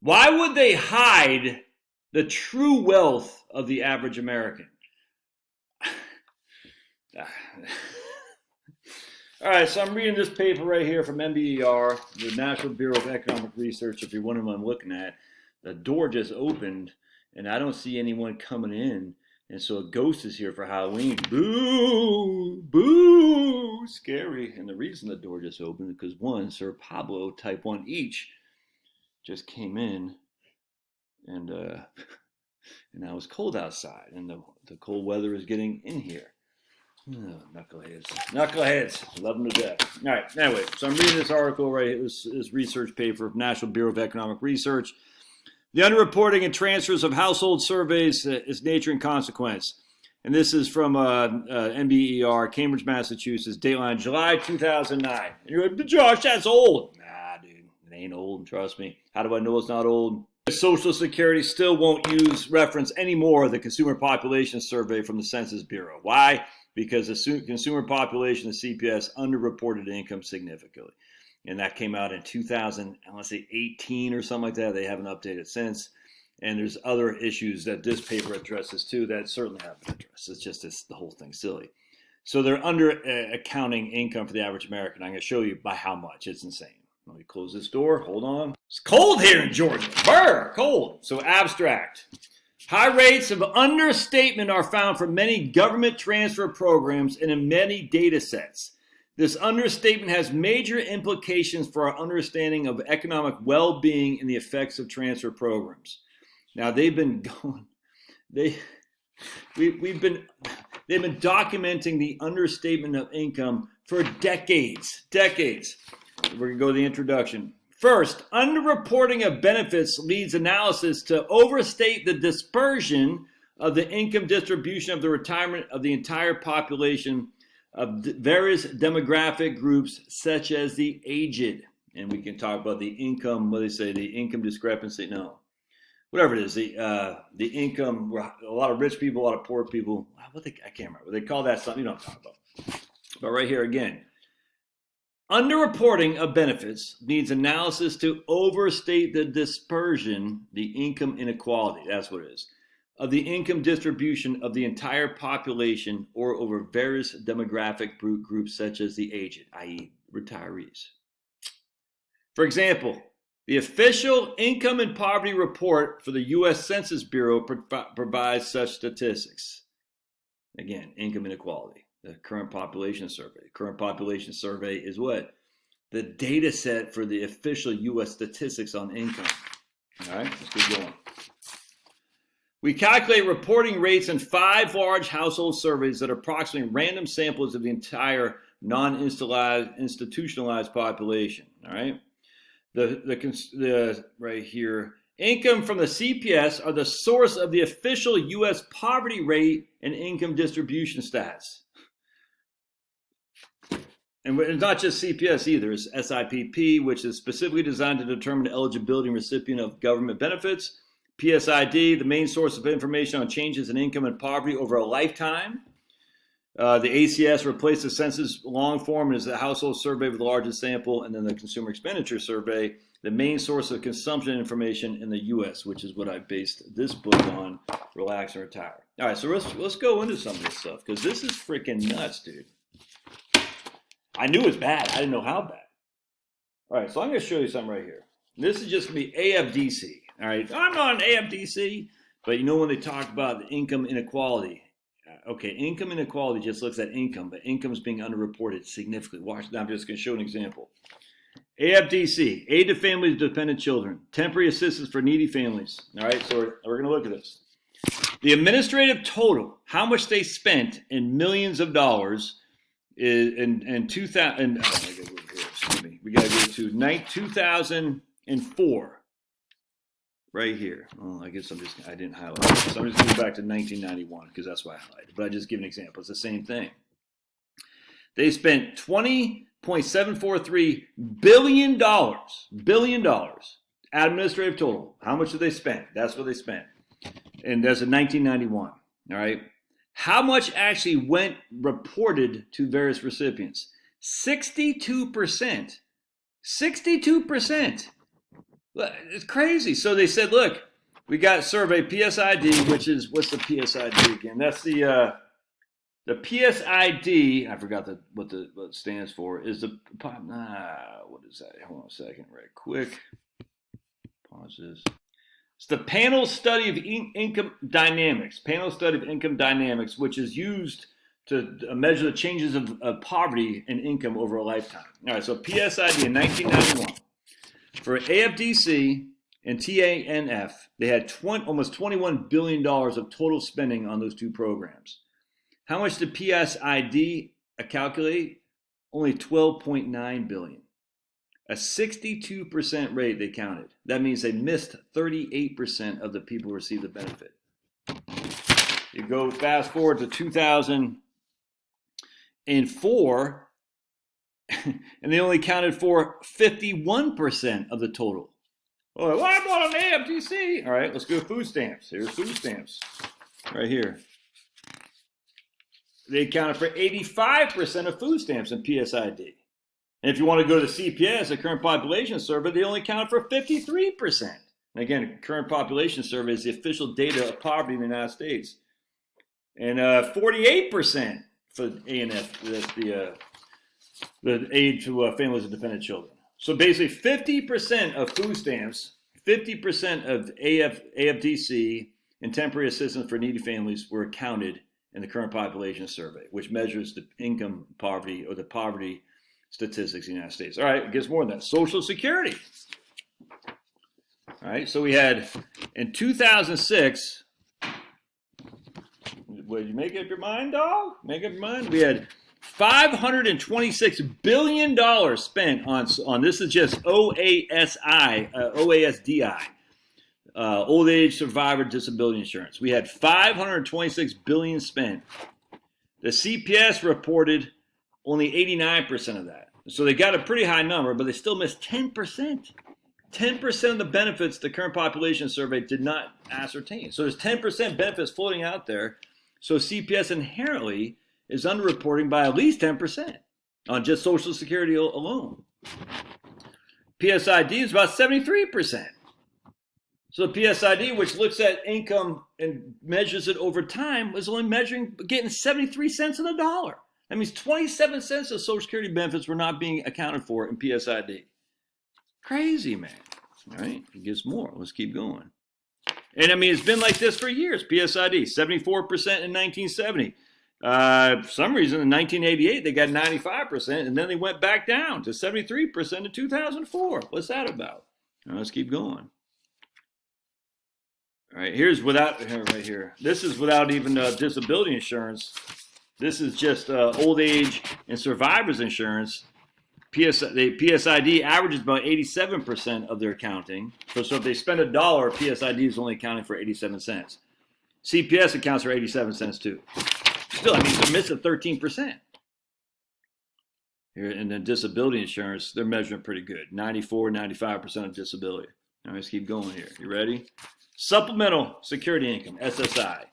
Why would they hide the true wealth of the average American? All right, so I'm reading this paper right here from NBER, the National Bureau of Economic Research. If you're wondering what I'm looking at, the door just opened, and I don't see anyone coming in. And so a ghost is here for Halloween. Boo! Boo! Scary. And the reason the door just opened is because one, Sir Pablo, type 1 each, just came in, and now it's cold outside, and the cold weather is getting in here. Oh, knuckleheads, love them to death. All right, anyway, so I'm reading this article right here, this research paper from National Bureau of Economic Research. The underreporting and transfers of household surveys, its nature and consequence. And this is from NBER, Cambridge, Massachusetts, Dateline, July 2009. And you're like, but Josh, that's old. Nah, dude, it ain't old, trust me. How do I know it's not old? Social Security still won't reference anymore the Consumer Population Survey from the Census Bureau. Why? Because the consumer population, the CPS, underreported income significantly. And that came out in 2018 or something like that. They haven't updated since. And there's other issues that this paper addresses too that certainly haven't been addressed. It's just the whole thing's silly. So they're under accounting income for the average American. I'm going to show you by how much. It's insane. Let me close this door. Hold on. It's cold here in Georgia. Brr, cold. So abstract. High rates of understatement are found for many government transfer programs and in many data sets. This understatement has major implications for our understanding of economic well-being and the effects of transfer programs. Now they've been documenting the understatement of income for decades. We're going to go to the introduction. First, underreporting of benefits leads analysis to overstate the dispersion of the income distribution of the retirement of the entire population of various demographic groups, such as the aged. And we can talk about the income, what do they say, the income discrepancy? No. Whatever it is, the income, a lot of rich people, a lot of poor people. I can't remember. They call that something, you know what I'm talking about. But right here again. Underreporting of benefits needs analysis to overstate the dispersion, the income inequality, that's what it is, of the income distribution of the entire population or over various demographic groups such as the aged, i.e. retirees. For example, the official Income and Poverty Report for the U.S. Census Bureau provides such statistics. Again, income inequality. The current population survey. The current population survey is what? The data set for the official U.S. statistics on income. All right, let's keep going. We calculate reporting rates in 5 large household surveys that are approximately random samples of the entire non-institutionalized population. All right, the right here. Income from the CPS are the source of the official U.S. poverty rate and income distribution stats. And it's not just CPS either. It's SIPP, which is specifically designed to determine the eligibility and recipient of government benefits. PSID, the main source of information on changes in income and poverty over a lifetime. The ACS replaced the census long form and is the household survey with the largest sample. And then the consumer expenditure survey, the main source of consumption information in the U.S., which is what I based this book on, Relax and Retire. All right, so let's go into some of this stuff because this is freaking nuts, dude. I knew it was bad. I didn't know how bad. All right, so I'm going to show you something right here. This is just going to be AFDC. All right, I'm not an AFDC, but you know when they talk about the income inequality. Okay, income inequality just looks at income, but income is being underreported significantly. Watch, now I'm just going to show an example. AFDC, aid to families with dependent children, temporary assistance for needy families. All right, so we're going to look at this. The administrative total, how much they spent in millions of dollars, in 2000, excuse me, we got to go to 2004, right here. Well, I guess I didn't highlight it. So I'm just going back to 1991 because that's why I highlighted. But I just give an example. It's the same thing. They spent $20.743 billion administrative total. How much did they spend? That's what they spent. And that's in 1991. All right. How much actually went reported to various recipients? 62%. 62%. It's crazy. So they said, look, we got survey PSID, which is, what's the PSID again? That's the PSID. I forgot what it stands for. Is the what is that? Hold on a second, right quick. Pause this. It's the panel study of income dynamics. Panel study of income dynamics, which is used to measure the changes of poverty and income over a lifetime. All right, so PSID in 1991 for AFDC and TANF, they had almost $21 billion of total spending on those two programs. How much did PSID calculate? Only $12.9 billion. A 62% rate they counted. That means they missed 38% of the people who received the benefit. You go fast forward to 2004, and they only counted for 51% of the total. Oh, well, I bought an AFDC. All right, let's go to food stamps. Here's food stamps right here. They accounted for 85% of food stamps in PSID. And if you want to go to CPS, the current population survey, they only count for 53%. And again, current population survey is the official data of poverty in the United States. And 48% for ANF, that's the aid to families with dependent children. So basically 50% of food stamps, 50% of AFDC, and temporary assistance for needy families were counted in the current population survey, which measures the income poverty or the poverty statistics in the United States. All right, it gets more than that. Social Security. All right, so we had in 2006, did you make up your mind, dog? Make up your mind? We had $526 billion spent on this is just OASDI, old age survivor disability insurance. We had $526 billion spent. The CPS reported only 89% of that. So they got a pretty high number, but they still missed 10%. 10% of the benefits the current population survey did not ascertain. So there's 10% benefits floating out there. So CPS inherently is underreporting by at least 10% on just Social Security alone. PSID is about 73%. So the PSID, which looks at income and measures it over time, was only getting 73 cents on the dollar. That means 27 cents of Social Security benefits were not being accounted for in PSID. Crazy, man. All right, it gets more. Let's keep going. And I mean, it's been like this for years. PSID, 74% in 1970. For some reason, in 1988, they got 95%, and then they went back down to 73% in 2004. What's that about? Now, let's keep going. All right, right here. This is without even disability insurance. This is just old age and survivors insurance. The PSID averages about 87% of their accounting. So if they spend $1, PSID is only accounting for 87 cents. CPS accounts for 87 cents too. Still, I mean, they're missing 13%. Here, and then disability insurance, they're measuring pretty good. 94, 95% of disability. All right, let's keep going here. You ready? Supplemental security income, SSI.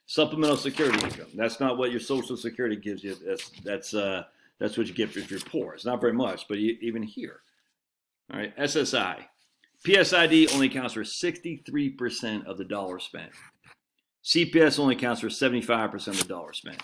Supplemental security income. That's not what your Social Security gives you. That's what you get if you're poor. It's not very much, but even here. All right, SSI. PSID only accounts for 63% of the dollar spent. CPS only accounts for 75% of the dollar spent.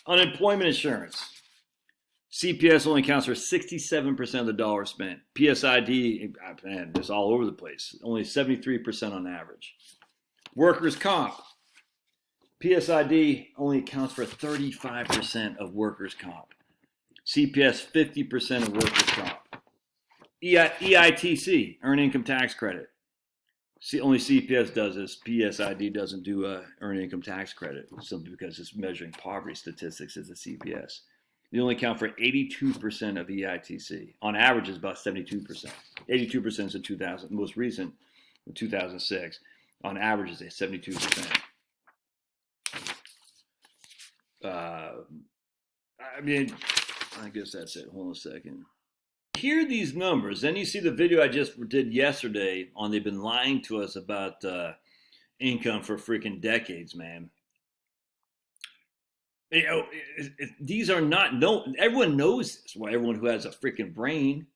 Unemployment insurance. CPS only accounts for 67% of the dollar spent. PSID, man, it's all over the place. Only 73% on average. Workers' comp. PSID only accounts for 35% of workers' comp. CPS, 50% of workers' comp. EITC, Earned Income Tax Credit. Only CPS does this. PSID doesn't do Earned Income Tax Credit simply because it's measuring poverty statistics as a CPS. They only account for 82% of EITC. On average, it's about 72%. 82% is in 2000. Most recent, in 2006. On average, it's 72%. I mean, I guess that's it. Hold on a second. Hear these numbers. Then you see the video I just did yesterday on they've been lying to us about income for freaking decades, man. You know, these are not known. Everyone knows this. Well, everyone who has a freaking brain,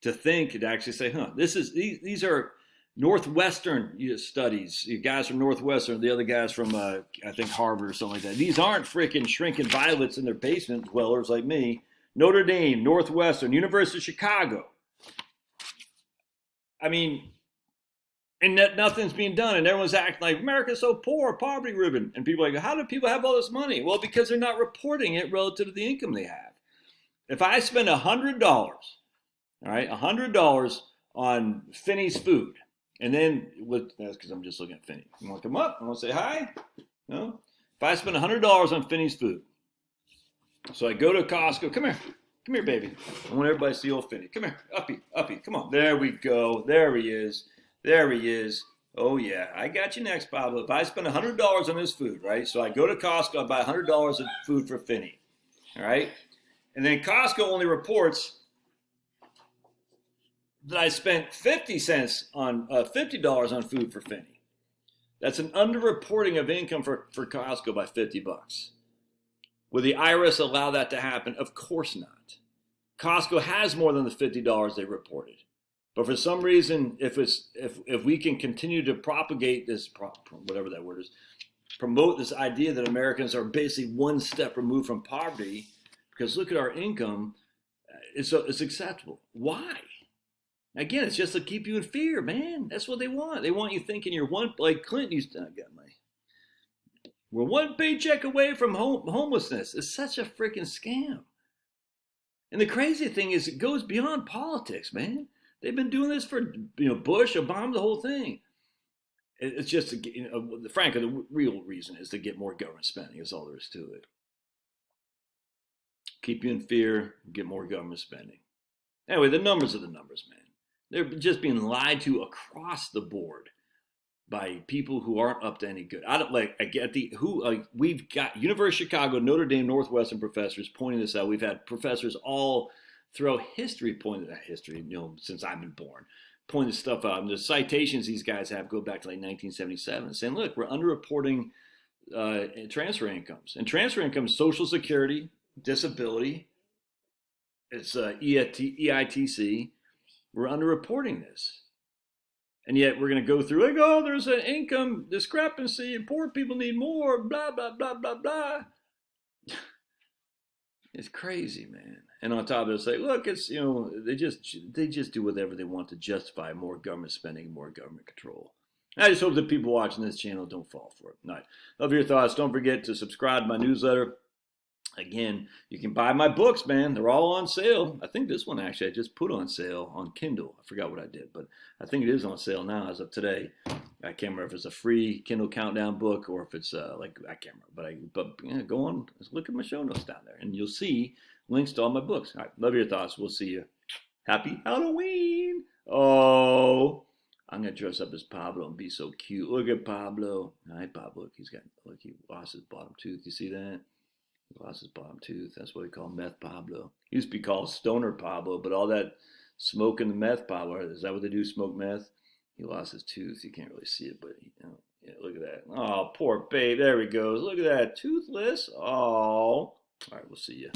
to think and actually say, these are Northwestern studies. You guys from Northwestern, the other guys from, I think, Harvard or something like that. These aren't freaking shrinking violets in their basement dwellers like me. Notre Dame, Northwestern, University of Chicago. I mean, and nothing's being done, and everyone's acting like America's so poor, poverty riven. And people are like, how do people have all this money? Well, because they're not reporting it relative to the income they have. If I spend $100, all right, $100 on Finney's food, and then that's because I'm just looking at Finney. You want to come up? I want to say hi? No? If I spend $100 on Finney's food, so I go to Costco. Come here, baby. I want everybody to see old Finney. Come here, uppy, come on. There we go. There he is. Oh yeah, I got you next, Pablo. If I spend $100 on this food, right? So I go to Costco, I buy $100 of food for Finney, all right? And then Costco only reports that I spent 50 cents on $50 on food for Finney. That's an underreporting of income for Costco by $50. Will the IRS allow that to happen? Of course not. Costco has more than the $50 they reported. But for some reason, if we can continue to propagate this, whatever that word is, promote this idea that Americans are basically one step removed from poverty, because look at our income, it's acceptable. Why? Again, it's just to keep you in fear, man. That's what they want. They want you thinking you're one, like Clinton used to, we're one paycheck away from homelessness. It's such a freaking scam. And the crazy thing is, it goes beyond politics, man. They've been doing this for, Bush, Obama, the whole thing. It's just, frankly, the real reason is to get more government spending. Is all there is to it. Keep you in fear, get more government spending. Anyway, the numbers are the numbers, man. They're just being lied to across the board by people who aren't up to any good. We've got University of Chicago, Notre Dame, Northwestern professors pointing this out. We've had professors all throughout history pointing at history, since I've been born, pointing this stuff out. And the citations these guys have go back to like 1977, saying, look, we're underreporting transfer incomes. And transfer income is Social Security, disability, it's EITC. We're underreporting this. And yet we're going to go through, there's an income discrepancy and poor people need more, blah, blah, blah, blah, blah. It's crazy, man. And on top of it, it's like, look, it's, they just do whatever they want to justify more government spending, more government control. I just hope that people watching this channel don't fall for it. All right. Love your thoughts. Don't forget to subscribe to my newsletter. Again, you can buy my books, man. They're all on sale. I think this one actually I just put on sale on Kindle. I forgot what I did, but I think it is on sale now as of today. I can't remember if it's a free Kindle countdown book or if it's I can't remember. But go on, look at my show notes down there, and you'll see links to all my books. All right, love your thoughts. We'll see you. Happy Halloween! Oh, I'm gonna dress up as Pablo and be so cute. Look at Pablo. Hi, Pablo. He lost his bottom tooth. You see that? He lost his bottom tooth. That's what we call meth Pablo. He used to be called Stoner Pablo, but all that smoking the meth Pablo, is that what they do, smoke meth? He lost his tooth. You can't really see it, but yeah, look at that. Oh, poor babe. There he goes. Look at that. Toothless. Oh. All right, we'll see you.